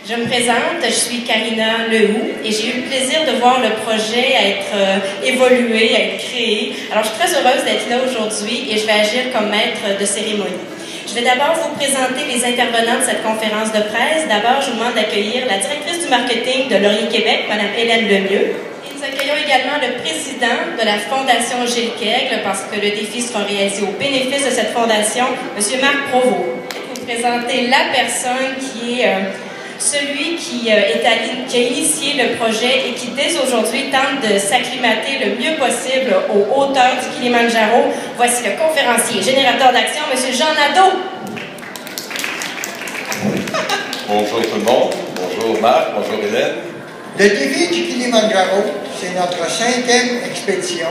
Je me présente, je suis Karina Lehoux et j'ai eu le plaisir de voir le projet être évolué, être créé. Alors, je suis très heureuse d'être là aujourd'hui et je vais agir comme maître de cérémonie. Je vais d'abord vous présenter les intervenants de cette conférence de presse. D'abord, je vous demande d'accueillir la directrice du marketing de Laurier Québec, Mme Hélène Lemieux. Et nous accueillons également le président de la Fondation Gilles Kegel, parce que le défi sera réalisé au bénéfice de cette fondation, M. Marc Provost. Je vais vous présenter la personne qui est celui qui a initié le projet et qui, dès aujourd'hui, tente de s'acclimater le mieux possible aux hauteurs du Kilimandjaro. Voici le conférencier générateur d'action, M. Jean Nadeau. Bonjour tout le monde. Bonjour Marc. Bonjour Hélène. Le défi du Kilimandjaro, c'est notre 5e expédition.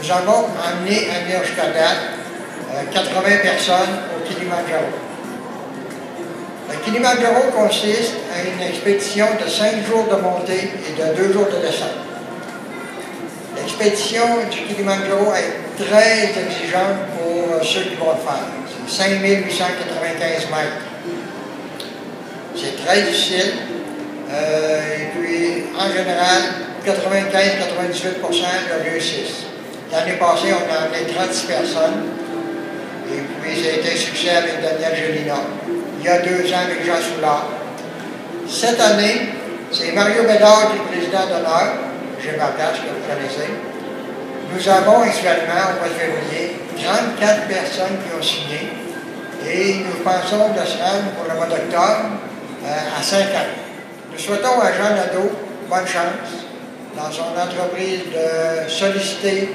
Nous avons amené jusqu'à date 80 personnes au Kilimandjaro. Le Kilimandjaro consiste à une expédition de 5 jours de montée et de 2 jours de descente. L'expédition du Kilimandjaro est très exigeante pour ceux qui vont le faire. C'est 5895 mètres. C'est très difficile. Et puis, en général, 95-98% le réussissent. L'année passée, on a amené 36 personnes. Et puis, ça a été un succès avec Daniel Gelina. Il y a 2 ans avec Jean Soulard. Cette année, c'est Mario Bédard qui est président d'honneur, Jim Marcas, que vous connaissez. Nous avons actuellement, au mois de février, 34 personnes qui ont signé et nous pensons de se rendre pour le mois d'octobre à 50. Nous souhaitons à Jean Nadeau bonne chance dans son entreprise de solliciter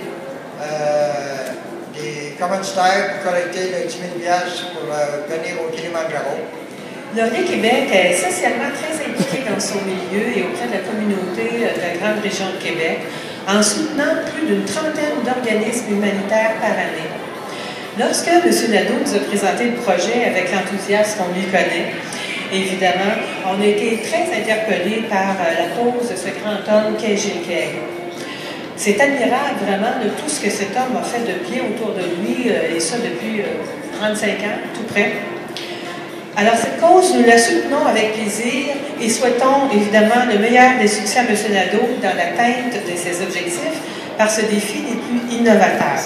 des commanditaires pour collecter les 10 000 $ pour venir au Kilimandjaro. Laurier Québec est socialement très impliqué dans son milieu et auprès de la communauté de la grande région de Québec, en soutenant plus d'une trentaine d'organismes humanitaires par année. Lorsque M. Nadeau nous a présenté le projet avec l'enthousiasme qu'on lui connaît, évidemment, on a été très interpellés par la cause de ce grand homme qu'est Gilles Kegel. C'est admirable vraiment de tout ce que cet homme a fait de bien autour de lui, et ça depuis 35 ans, tout près. Alors cette cause, nous la soutenons avec plaisir et souhaitons évidemment le meilleur des succès à M. Nadeau dans l'atteinte de ses objectifs par ce défi les plus innovateurs.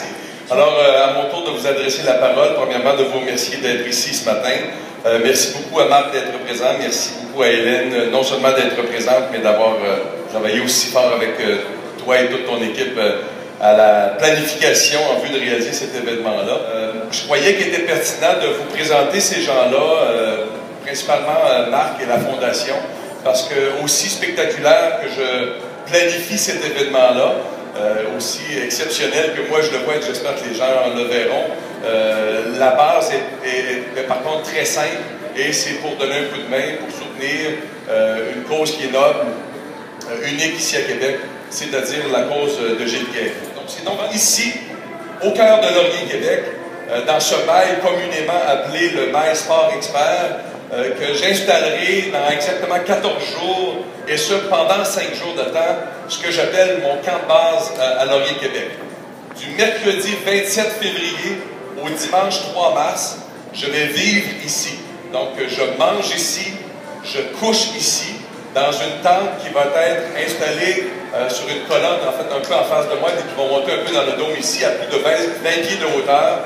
Alors, à mon tour de vous adresser la parole, premièrement de vous remercier d'être ici ce matin. Merci beaucoup à Marc d'être présent, merci beaucoup à Hélène, non seulement d'être présente, mais d'avoir travaillé aussi fort avec toi et toute ton équipe à la planification en vue de réaliser cet événement-là. Je croyais qu'il était pertinent de vous présenter ces gens-là, principalement Marc et la Fondation, parce que aussi spectaculaire que je planifie cet événement-là, aussi exceptionnel que moi je le vois et j'espère que les gens le verront, la base est par contre très simple et c'est pour donner un coup de main, pour soutenir une cause qui est noble, unique ici à Québec, c'est-à-dire la cause de Gilles Kegel. Donc c'est donc ici, au cœur de Laurier Québec, dans ce mail communément appelé le mail Sport Expert, que j'installerai dans exactement 14 jours, et ce pendant 5 jours de temps, ce que j'appelle mon camp de base à Laurier Québec. Du mercredi 27 février au dimanche 3 mars, je vais vivre ici. Donc je mange ici, je couche ici, dans une tente qui va être installée sur une colonne, en fait, un peu en face de moi, et qui va monter un peu dans le dôme ici, à plus de 20 pieds de hauteur,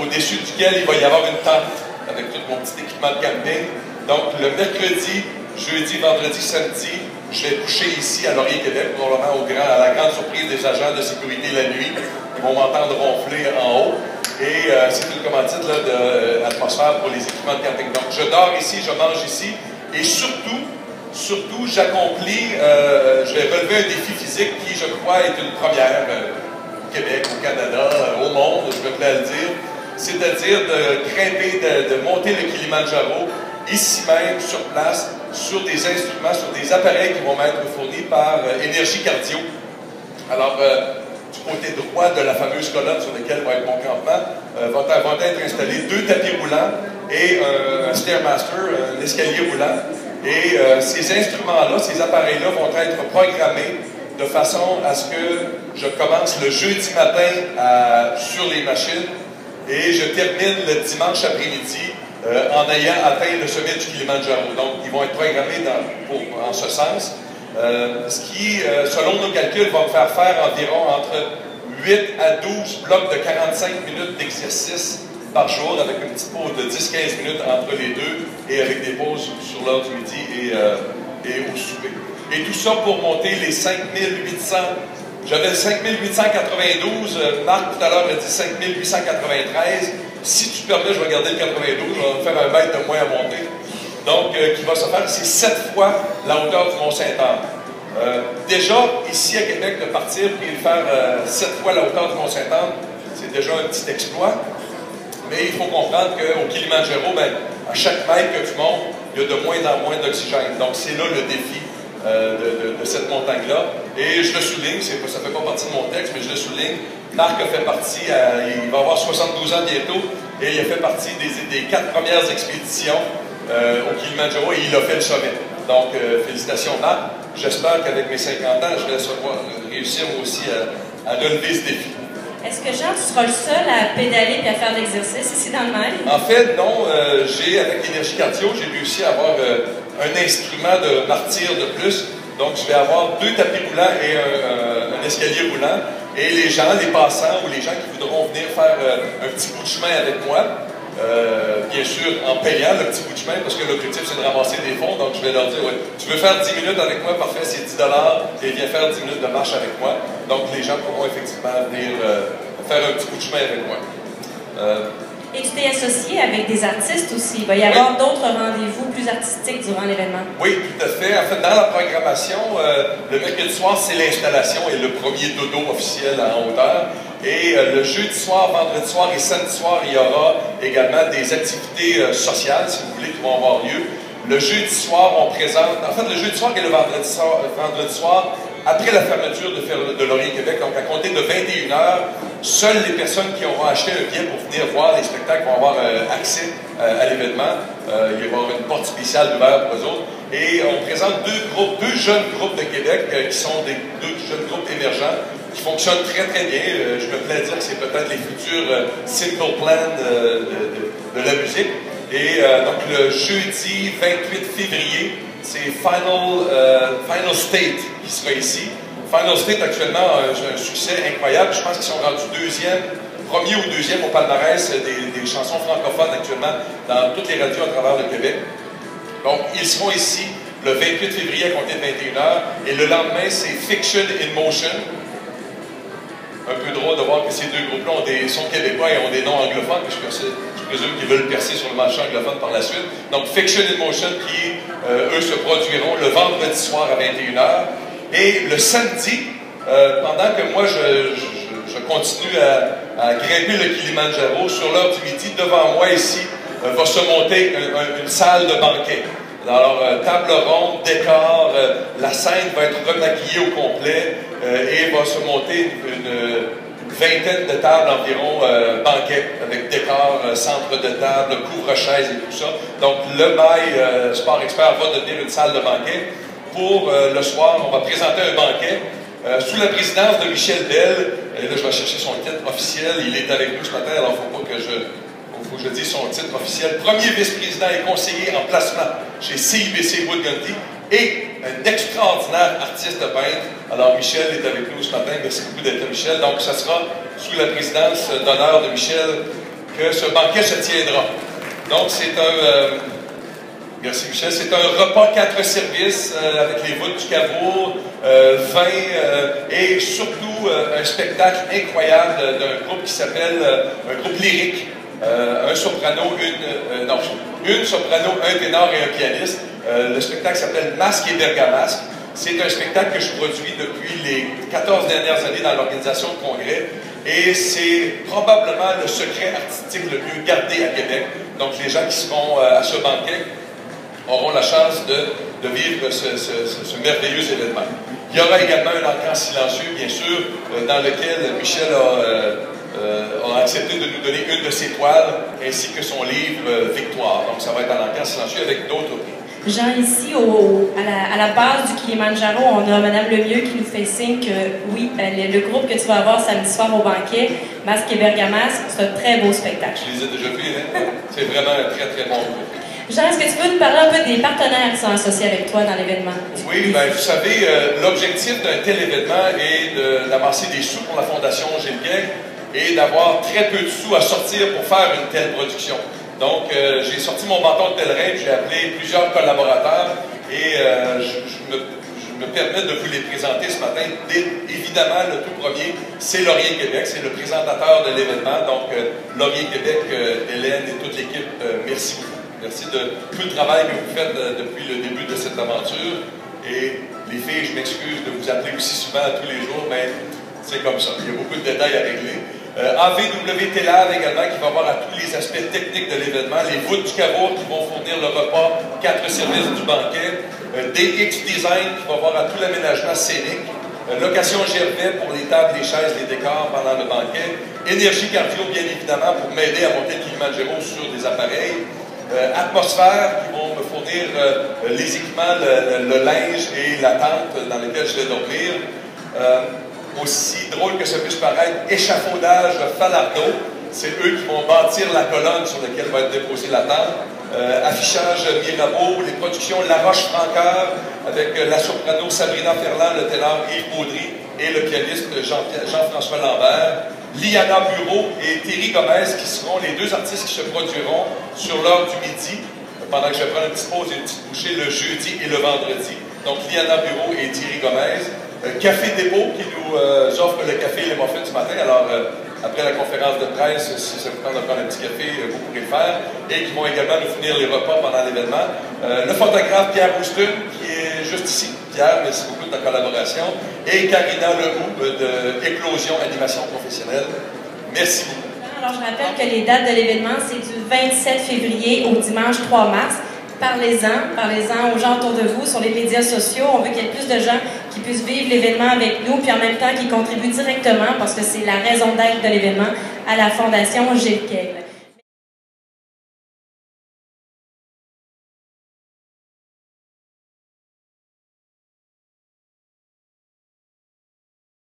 au-dessus duquel il va y avoir une tente, avec tout mon petit équipement de camping. Donc, le mercredi, jeudi, vendredi, samedi, je vais coucher ici à Laurier Québec, probablement à la grande surprise des agents de sécurité la nuit. Ils vont m'entendre ronfler en haut. Et c'est une commandite de l'atmosphère pour les équipements de camping. Donc, je dors ici, je mange ici, et surtout, j'accomplis, je vais relever un défi physique qui, je crois, est une première au Québec, au Canada, au monde, je me plais à le dire. C'est-à-dire de grimper, de monter le Kilimandjaro, ici même, sur place, sur des instruments, sur des appareils qui vont m'être fournis par Énergie Cardio. Alors, du côté droit de la fameuse colonne sur laquelle va être mon campement, vont être installés 2 tapis roulants et un Stairmaster, un escalier roulant. Et ces instruments-là, ces appareils-là vont être programmés de façon à ce que je commence le jeudi matin sur les machines et je termine le dimanche après-midi en ayant atteint le sommet du Kilimandjaro. Donc, ils vont être programmés en ce sens. Ce qui, selon nos calculs, va me faire faire environ entre 8 à 12 blocs de 45 minutes d'exercice par jour, avec une petite pause de 10-15 minutes entre les deux, et avec des pauses sur l'heure du midi et au souper. Et tout ça pour monter les 5800. J'avais 5892, Marc tout à l'heure a dit 5893. Si tu permets, je vais garder le 92, je vais faire un mètre de moins à monter. Donc, qui va se faire, c'est 7 fois la hauteur du Mont-Saint-Anne. Déjà, ici à Québec, de partir et de faire 7 fois la hauteur du Mont-Saint-Anne, c'est déjà un petit exploit. Mais il faut comprendre qu'au Kilimandjaro, à chaque mètre que tu montes, il y a de moins en moins d'oxygène. Donc, c'est là le défi de cette montagne-là. Et je le souligne, ça ne fait pas partie de mon texte, mais je le souligne. Marc a fait partie, il va avoir 72 ans bientôt, et il a fait partie des 4 premières expéditions au Kilimandjaro, et il a fait le sommet. Donc, félicitations Marc. J'espère qu'avec mes 50 ans, je vais réussir moi aussi à relever ce défi. Est-ce que Jean, tu seras le seul à pédaler et à faire de l'exercice ici dans le Maine? En fait, non. Avec l'énergie cardio, j'ai réussi à avoir un instrument de martyr de plus. Donc, je vais avoir 2 tapis roulants et un escalier roulant. Et les gens, les passants ou les gens qui voudront venir faire un petit bout de chemin avec moi, bien sûr en payant le petit bout de chemin, parce que l'objectif c'est de ramasser des fonds. Donc, je vais leur dire, ouais, tu veux faire 10 minutes avec moi, parfait, c'est 10 $, et viens faire 10 minutes de marche avec moi. Donc, les gens pourront effectivement venir faire un petit bout de chemin avec moi. Et tu t'es associé avec des artistes aussi. Il va y avoir d'autres rendez-vous plus artistiques durant l'événement. Oui, tout à fait. En fait, dans la programmation, le mercredi soir, c'est l'installation et le premier dodo officiel en hauteur. Et le jeudi soir, vendredi soir et samedi soir, il y aura également des activités sociales, si vous voulez, qui vont avoir lieu. Le jeudi soir, on présente... En fait, le jeudi soir et le vendredi soir, après la fermeture de Laurier Québec, donc à compter de 21 h, seules les personnes qui auront acheté un billet pour venir voir les spectacles vont avoir accès à l'événement. Il va y avoir une porte spéciale ouverte pour eux autres. Et on présente deux jeunes groupes de Québec qui sont deux jeunes groupes émergents qui fonctionnent très très bien. Je me plais à dire que c'est peut-être les futurs Simple Plan de la musique. Et donc le jeudi 28 février, c'est Final State qui sera ici. Final State actuellement a un succès incroyable. Je pense qu'ils sont rendus premier ou deuxième au palmarès des chansons francophones actuellement dans toutes les radios à travers le Québec. Donc ils seront ici le 28 février à compter de 21 h. Et le lendemain, c'est Fiction in Motion. Un peu drôle de voir que ces deux groupes-là sont québécois et ont des noms anglophones, mais je présume qu'ils veulent percer sur le marché anglophone par la suite. Donc, Fiction in Motion, qui, eux, se produiront le vendredi soir à 21 h. Et le samedi, pendant que moi, je continue à grimper le Kilimandjaro, sur l'heure du midi, devant moi, ici, va se monter une salle de banquet. Alors, table ronde, décor, la scène va être remaquillée au complet et va se monter une vingtaine de tables environ, banquet, avec décor, centre de table, couvre-chaise et tout ça. Donc, le Maille Sport Expert va devenir une salle de banquet. Pour le soir, on va présenter un banquet sous la présidence de Michel Bell. Et là, je vais chercher son titre officiel. Il est avec nous ce matin, alors il ne faut pas que je dise son titre officiel. Premier vice-président et conseiller en placement chez CIBC Wood-Gundy et un extraordinaire artiste peintre. Alors, Michel est avec nous ce matin. Merci beaucoup d'être là, Michel. Donc, ce sera sous la présidence d'honneur de Michel que ce banquet se tiendra. Donc, c'est un... merci, Michel. C'est un repas 4 services avec les voûtes du caveau, vin et surtout un spectacle incroyable d'un groupe qui s'appelle un groupe lyrique. Un soprano, une soprano, un ténor et un pianiste. Le spectacle s'appelle Masque et Bergamasque. C'est un spectacle que je produis depuis les 14 dernières années dans l'organisation de congrès. Et c'est probablement le secret artistique le mieux gardé à Québec. Donc les gens qui seront à ce banquet auront la chance de vivre ce merveilleux événement. Il y aura également un encans silencieux, bien sûr, dans lequel Michel a accepté de nous donner une de ses toiles, ainsi que son livre Victoire. Donc ça va être un encans silencieux avec d'autres prix. Jean, ici, à la base du Kilimandjaro, on a Mme Lemieux qui nous fait signe que oui, le groupe que tu vas avoir samedi soir au banquet, Masque et Bergamasque, c'est un très beau spectacle. Je les ai déjà vus, hein? C'est vraiment un très, très bon groupe. Jean, est-ce que tu peux nous parler un peu des partenaires qui sont associés avec toi dans l'événement? Oui, bien, vous savez, l'objectif d'un tel événement est d'amasser des sous pour la Fondation Gilles Kegg et d'avoir très peu de sous à sortir pour faire une telle production. Donc, j'ai sorti mon bâton de pèlerin, j'ai appelé plusieurs collaborateurs et je me permets de vous les présenter ce matin. Évidemment, le tout premier, c'est Laurier Québec, c'est le présentateur de l'événement. Donc, Laurier Québec, Hélène et toute l'équipe, merci beaucoup. Merci de tout le travail que vous faites depuis le début de cette aventure. Et les filles, je m'excuse de vous appeler aussi souvent tous les jours, mais c'est comme ça. Il y a beaucoup de détails à régler. AVW Télab également, qui va voir à tous les aspects techniques de l'événement. Les voûtes du caveau qui vont fournir le repas, 4 services du banquet. DX Design qui va voir à tout l'aménagement scénique. Location Gervais pour les tables, les chaises, les décors pendant le banquet. Énergie Cardio, bien évidemment, pour m'aider à monter le Kilimanjaro sur des appareils. Atmosphère qui vont me fournir les équipements, le linge et la tente dans lesquelles je vais dormir. Aussi drôle que ça puisse paraître, échafaudage Falardeau, c'est eux qui vont bâtir la colonne sur laquelle va être déposée la tente. Affichage Mirabeau, les productions La Roche-Francoeur avec la soprano Sabrina Ferland, le ténor Yves Baudry et le pianiste Jean-François Lambert. Liana Bureau et Thierry Gomez qui seront les deux artistes qui se produiront sur l'heure du midi pendant que je prends une petite pause et une petite bouchée le jeudi et le vendredi. Donc Liana Bureau et Thierry Gomez. Café Dépôt qui nous offre le café et les muffins ce matin. Alors, après la conférence de presse, si ça vous tente de prendre un petit café, vous pourrez le faire. Et qui vont également nous fournir les repas pendant l'événement. Le photographe Pierre Rouston, qui est juste ici. Pierre, merci beaucoup de ta collaboration. Et Karina Leroux de Éclosion Animation Professionnelle. Merci beaucoup. Alors, je rappelle que les dates de l'événement, c'est du 27 février au dimanche 3 mars. Parlez-en aux gens autour de vous sur les médias sociaux. On veut qu'il y ait plus de gens qui puissent vivre l'événement avec nous, puis en même temps qui contribuent directement, parce que c'est la raison d'être de l'événement, à la Fondation Gilles Kegg.